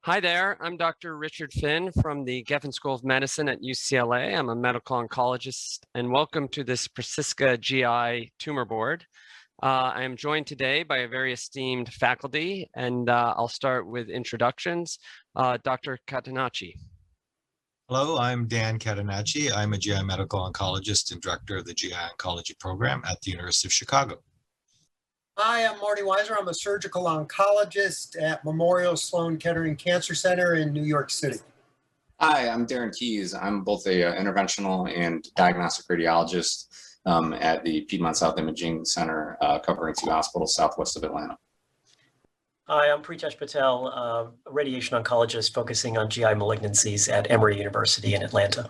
Hi there, I'm Dr. Richard Finn from the Geffen School of Medicine at UCLA. I'm a medical oncologist, and welcome to this PrecisCa GI tumor board. I am joined today by a very esteemed faculty, and I'll start with introductions. Dr. Catenacci. Hello, I'm Dan Catenacci. I'm a GI medical oncologist and director of the GI oncology program at the University of Chicago. Hi, I'm Marty Weiser. I'm a surgical oncologist at Memorial Sloan Kettering Cancer Center in New York City. Hi, I'm Darren Keyes. I'm both a interventional and diagnostic radiologist at the Piedmont South Imaging Center, covering 2 hospitals southwest of Atlanta. Hi, I'm Pritesh Patel, a radiation oncologist focusing on GI malignancies at Emory University in Atlanta.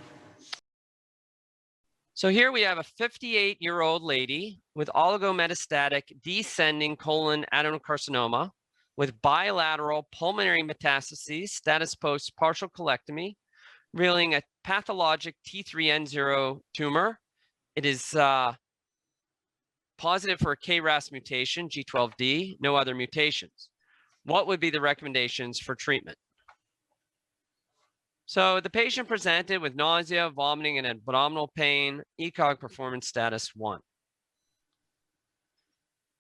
So here we have a 58-year-old lady with oligometastatic descending colon adenocarcinoma with bilateral pulmonary metastases, status post partial colectomy, revealing a pathologic T3N0 tumor. It is positive for a KRAS mutation, G12D, no other mutations. What would be the recommendations for treatment? So the patient presented with nausea, vomiting, and abdominal pain, ECOG performance status 1.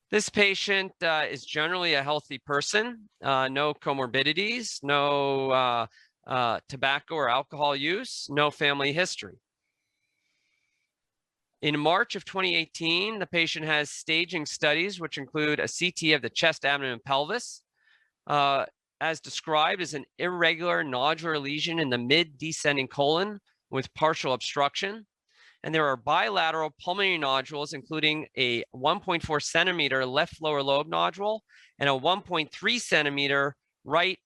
This patient is generally a healthy person, no comorbidities, no tobacco or alcohol use, no family history. In March of 2018, the patient has staging studies, which include a CT of the chest, abdomen, and pelvis. As described, as an irregular nodular lesion in the mid-descending colon with partial obstruction. And there are bilateral pulmonary nodules, including a 1.4 centimeter left lower lobe nodule and a 1.3 centimeter right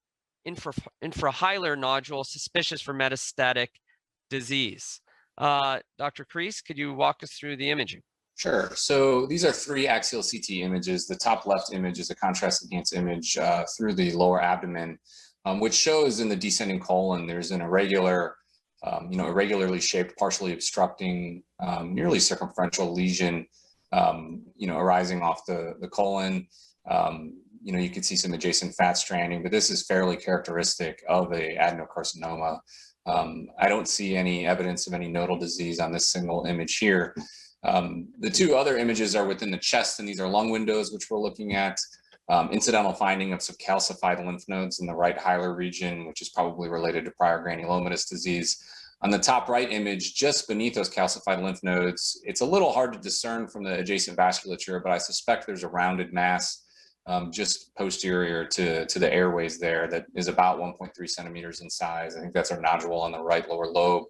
infrahilar nodule suspicious for metastatic disease. Dr. Kreis, could you walk us through the imaging? Sure. So these are 3 axial CT images. The top left image is a contrast enhanced image through the lower abdomen, which shows in the descending colon there's an irregular, irregularly shaped, partially obstructing, nearly circumferential lesion, arising off the colon. You can see some adjacent fat stranding, but this is fairly characteristic of a adenocarcinoma. I don't see any evidence of any nodal disease on this single image here. The 2 other images are within the chest, and these are lung windows, which we're looking at. Incidental finding of some calcified lymph nodes in the right hilar region, which is probably related to prior granulomatous disease. On the top right image, just beneath those calcified lymph nodes, it's a little hard to discern from the adjacent vasculature, but I suspect there's a rounded mass just posterior to the airways there that is about 1.3 centimeters in size. I think that's our nodule on the right lower lobe,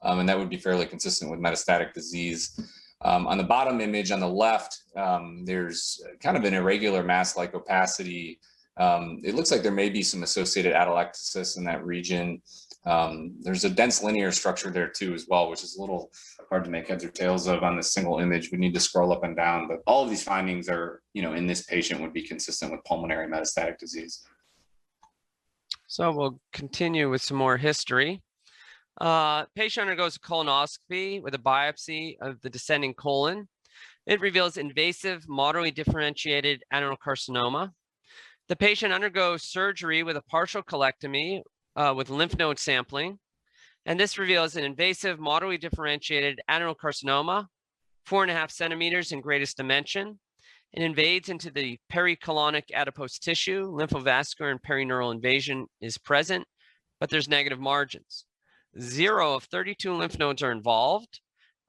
and that would be fairly consistent with metastatic disease. On the bottom image on the left, there's kind of an irregular mass-like opacity. It looks like there may be some associated atelectasis in that region. There's a dense linear structure there too as well, which is a little hard to make heads or tails of on this single image. We need to scroll up and down, but all of these findings are, in this patient would be consistent with pulmonary metastatic disease. So we'll continue with some more history. Patient undergoes a colonoscopy with a biopsy of the descending colon. It reveals invasive, moderately differentiated adenocarcinoma. The patient undergoes surgery with a partial colectomy with lymph node sampling. And this reveals an invasive, moderately differentiated adenocarcinoma, 4.5 centimeters in greatest dimension. It invades into the pericolonic adipose tissue. Lymphovascular and perineural invasion is present, but there's negative margins. 0 of 32 lymph nodes are involved.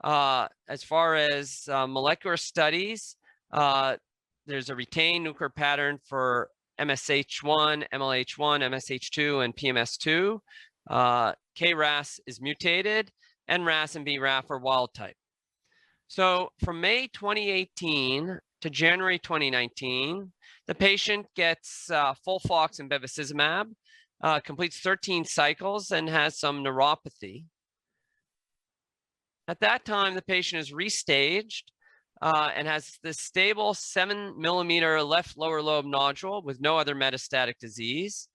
As far as molecular studies, there's a retained nuclear pattern for MSH1, MLH1, MSH2, and PMS2. KRAS is mutated, and RAS and BRAF are wild type. So from May 2018 to January 2019, the patient gets FOLFOX and bevacizumab, completes 13 cycles, and has some neuropathy. At that time, the patient is restaged and has this stable 7 millimeter left lower lobe nodule with no other metastatic disease.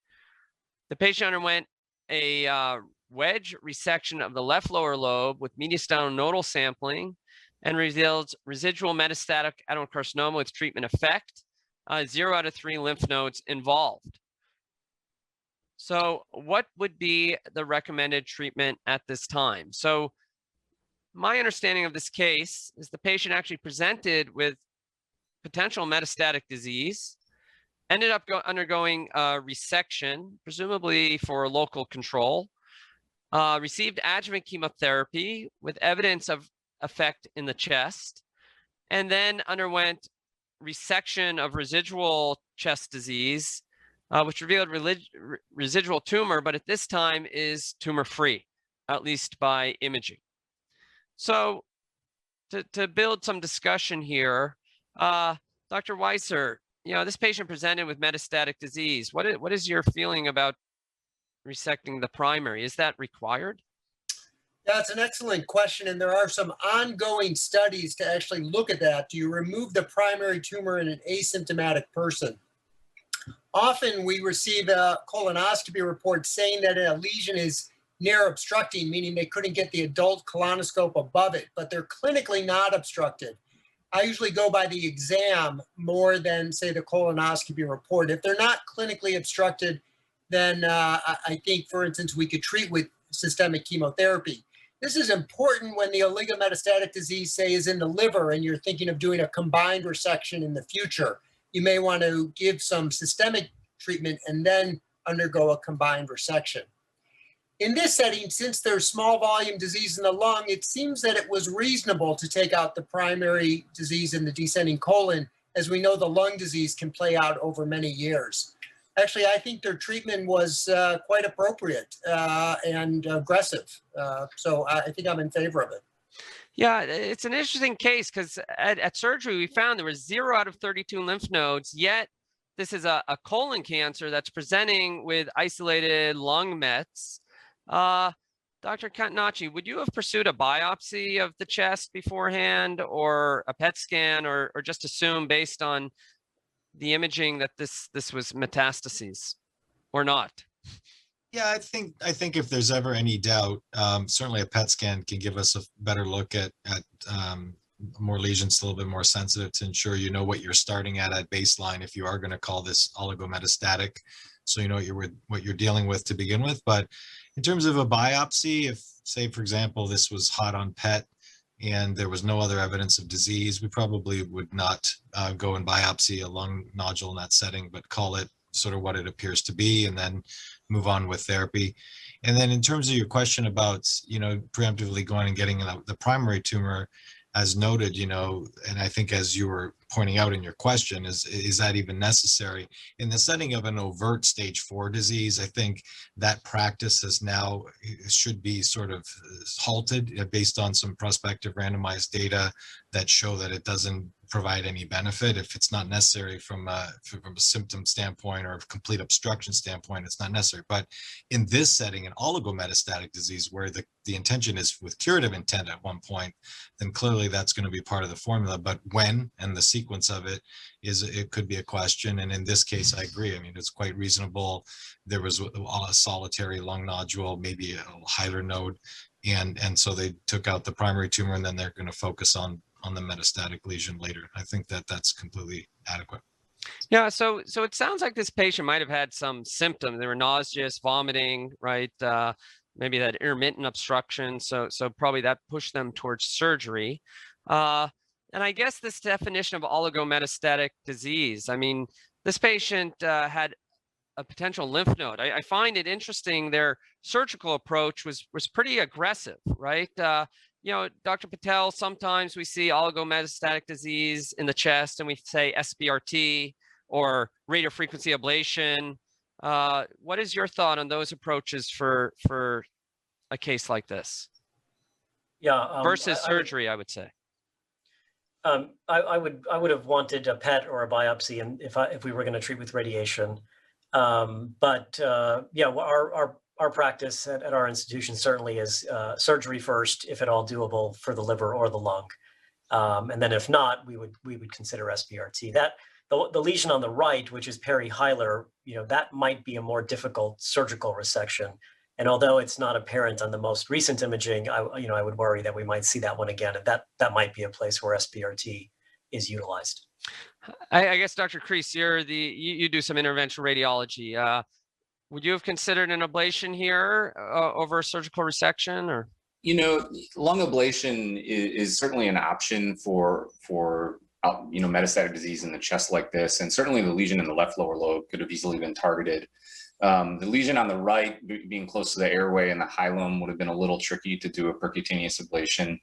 The patient underwent a wedge resection of the left lower lobe with mediastinal nodal sampling and revealed residual metastatic adenocarcinoma with treatment effect, 0 out of 3 lymph nodes involved. So what would be the recommended treatment at this time? So my understanding of this case is the patient actually presented with potential metastatic disease, ended up undergoing resection, presumably for local control, received adjuvant chemotherapy with evidence of effect in the chest, and then underwent resection of residual chest disease, which revealed residual tumor, but at this time is tumor-free, at least by imaging. So to build some discussion here, Dr. Weiser, this patient presented with metastatic disease. What is your feeling about resecting the primary? Is that required? That's an excellent question, and there are some ongoing studies to actually look at that. Do you remove the primary tumor in an asymptomatic person? Often we receive a colonoscopy report saying that a lesion is near obstructing, meaning they couldn't get the adult colonoscope above it, but they're clinically not obstructed. I usually go by the exam more than, say, the colonoscopy report. If they're not clinically obstructed, then I think, for instance, we could treat with systemic chemotherapy. This is important when the oligometastatic disease, say, is in the liver and you're thinking of doing a combined resection in the future. You may want to give some systemic treatment and then undergo a combined resection. In this setting, since there's small volume disease in the lung, it seems that it was reasonable to take out the primary disease in the descending colon. As we know, the lung disease can play out over many years. Actually, I think their treatment was quite appropriate and aggressive. So I think I'm in favor of it. Yeah, it's an interesting case because at surgery, we found there was 0 out of 32 lymph nodes, yet this is a colon cancer that's presenting with isolated lung mets. Dr. Catenacci, would you have pursued a biopsy of the chest beforehand or a PET scan or just assume based on the imaging that this was metastases or not? Yeah, I think if there's ever any doubt, certainly a PET scan can give us a better look at more lesions, a little bit more sensitive to ensure you know what you're starting at baseline if you are going to call this oligometastatic, so you know what you're dealing with to begin with. But in terms of a biopsy, if, say, for example, this was hot on PET and there was no other evidence of disease, we probably would not go and biopsy a lung nodule in that setting, but call it sort of what it appears to be and then move on with therapy. And then in terms of your question about, preemptively going and getting the primary tumor, as noted, and I think as you were pointing out in your question, is that even necessary? In the setting of an overt stage 4 disease, I think that practice is now should be sort of halted based on some prospective randomized data that show that it doesn't provide any benefit. If it's not necessary from a symptom standpoint or a complete obstruction standpoint, it's not necessary. But in this setting, an oligometastatic disease where the intention is with curative intent at one point, then clearly that's going to be part of the formula. But when and the sequence of it could be a question. And in this case, I agree. I mean, it's quite reasonable. There was a solitary lung nodule, maybe a hilar node. And so they took out the primary tumor and then they're going to focus on the metastatic lesion later. I think that that's completely adequate. Yeah, so it sounds like this patient might have had some symptoms. They were nauseous, vomiting, right? Maybe that intermittent obstruction. So probably that pushed them towards surgery. And I guess this definition of oligometastatic disease, I mean, this patient had a potential lymph node. I find it interesting. Their surgical approach was pretty aggressive, right? Dr. Patel, sometimes we see oligometastatic disease in the chest and we say SBRT or radiofrequency ablation. What is your thought on those approaches for a case like this? Yeah. Versus surgery, I would say. I would have wanted a PET or a biopsy, and if we were going to treat with radiation. But our practice at our institution certainly is surgery first, if at all doable, for the liver or the lung, and then if not, we would consider SBRT. That the lesion on the right, which is perihilar, that might be a more difficult surgical resection. And although it's not apparent on the most recent imaging, I would worry that we might see that one again, and that might be a place where SBRT is utilized. I guess, Dr. Kreis, you do some interventional radiology. would you have considered an ablation here over surgical resection, or? You know, lung ablation is certainly an option for metastatic disease in the chest like this, and certainly the lesion in the left lower lobe could have easily been targeted. The lesion on the right, being close to the airway and the hilum, would have been a little tricky to do a percutaneous ablation,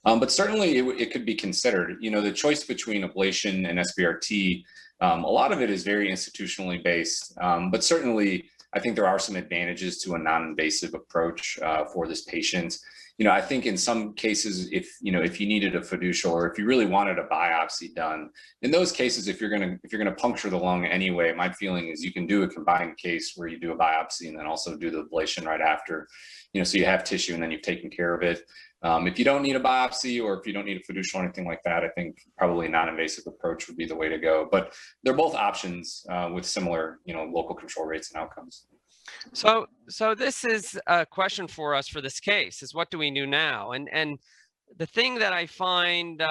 but certainly it could be considered. You know, the choice between ablation and SBRT, a lot of it is very institutionally based, but certainly I think there are some advantages to a non-invasive approach for this patient. You know, I think in some cases, if you needed a fiducial, or if you really wanted a biopsy done, in those cases, if you're gonna puncture the lung anyway, my feeling is you can do a combined case where you do a biopsy and then also do the ablation right after. You know, so you have tissue and then you've taken care of it. If you don't need a biopsy, or if you don't need a fiducial or anything like that, I think probably a non-invasive approach would be the way to go. But they're both options with similar, local control rates and outcomes. So this is a question for us for this case, is what do we do now? And the thing that I find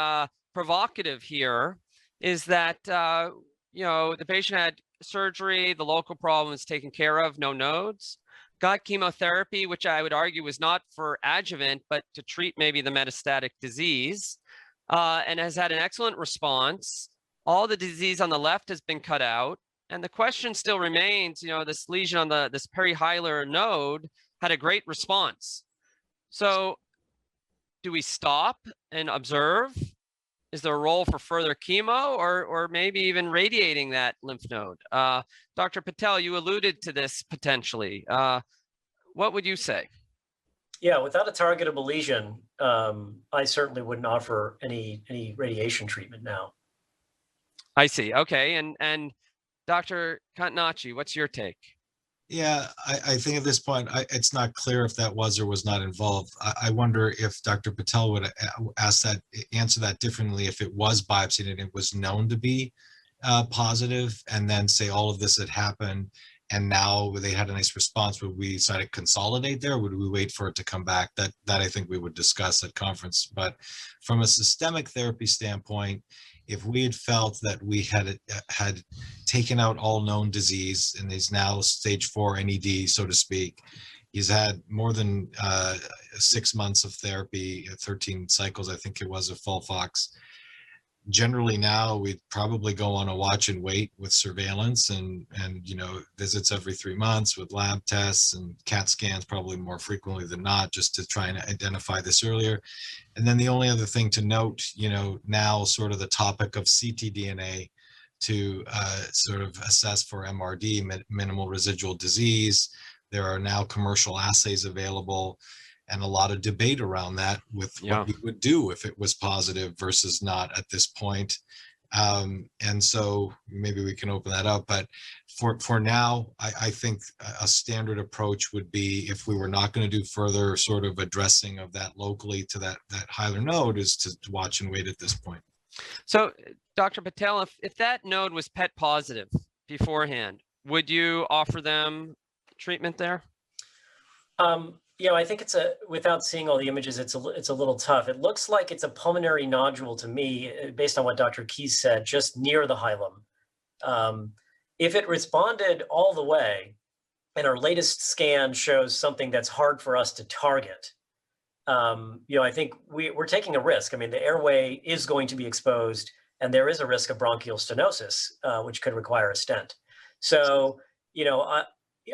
provocative here is that, the patient had surgery, the local problem is taken care of, no nodes, got chemotherapy, which I would argue was not for adjuvant, but to treat maybe the metastatic disease, and has had an excellent response. All the disease on the left has been cut out. And the question still remains, this lesion on this perihilar node had a great response. So do we stop and observe? Is there a role for further chemo, or maybe even radiating that lymph node? Dr. Patel, you alluded to this potentially. What would you say? Yeah, without a targetable lesion, I certainly wouldn't offer any radiation treatment now. I see. Okay. And Dr. Catanacci, what's your take? Yeah, I think at this point, it's not clear if that was or was not involved. I wonder if Dr. Patel would answer that differently if it was biopsied and it was known to be positive, and then say all of this had happened and now they had a nice response. Would we try to consolidate there? Would we wait for it to come back? That I think we would discuss at conference. But from a systemic therapy standpoint, if we had felt that we had taken out all known disease and is now stage 4 NED, so to speak, he's had more than 6 months of therapy, 13 cycles, I think it was, of FOLFOX. Generally now we'd probably go on a watch and wait with surveillance and visits every 3 months with lab tests and CAT scans probably more frequently than not, just to try and identify this earlier. And then the only other thing to note, now sort of the topic of ctDNA to sort of assess for MRD, minimal residual disease. There are now commercial assays available, and a lot of debate around that with what we would do if it was positive versus not at this point. And so maybe we can open that up. But for now, I think a standard approach would be, if we were not going to do further sort of addressing of that locally to that hilar node, is to watch and wait at this point. So Dr. Patel, if that node was PET positive beforehand, would you offer them treatment there? I think without seeing all the images, it's a little tough. It looks like it's a pulmonary nodule to me, based on what Dr. Keys said, just near the hilum. If it responded all the way, and our latest scan shows something that's hard for us to target, I think we're taking a risk. I mean, the airway is going to be exposed, and there is a risk of bronchial stenosis, which could require a stent. So,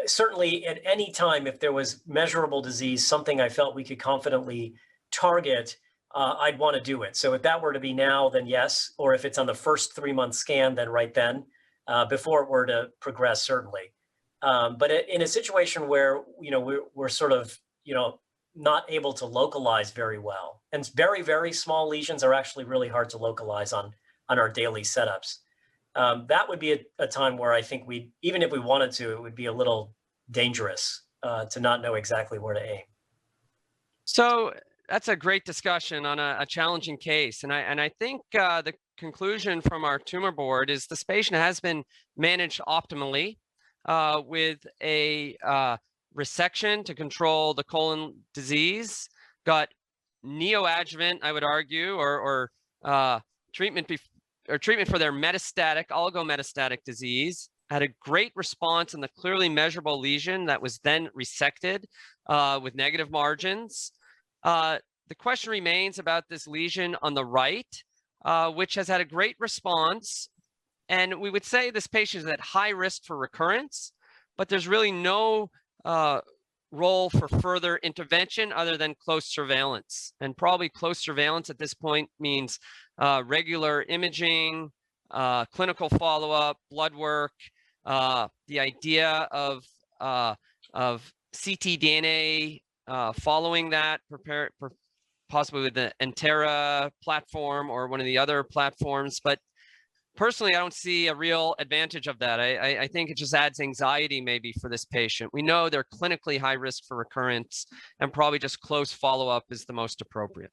certainly at any time, if there was measurable disease, something I felt we could confidently target, I'd want to do it. So if that were to be now, then yes. Or if it's on the first 3-month scan, then right then, before it were to progress, certainly. But in a situation where, we're sort of, not able to localize very well, and very, very small lesions are actually really hard to localize on our daily setups. That would be a time where I think even if we wanted to, it would be a little dangerous to not know exactly where to aim. So that's a great discussion on a challenging case. And I think the conclusion from our tumor board is this patient has been managed optimally with a resection to control the colon disease, got neoadjuvant, I would argue, or treatment for their metastatic, oligometastatic disease, had a great response in the clearly measurable lesion that was then resected with negative margins. The question remains about this lesion on the right, which has had a great response. And we would say this patient is at high risk for recurrence, but there's really no role for further intervention other than close surveillance. And probably close surveillance at this point means regular imaging, clinical follow-up, blood work, the idea of ctDNA following that, possibly with the Entera platform or one of the other platforms. But personally, I don't see a real advantage of that. I think it just adds anxiety maybe for this patient. We know they're clinically high risk for recurrence, and probably just close follow-up is the most appropriate.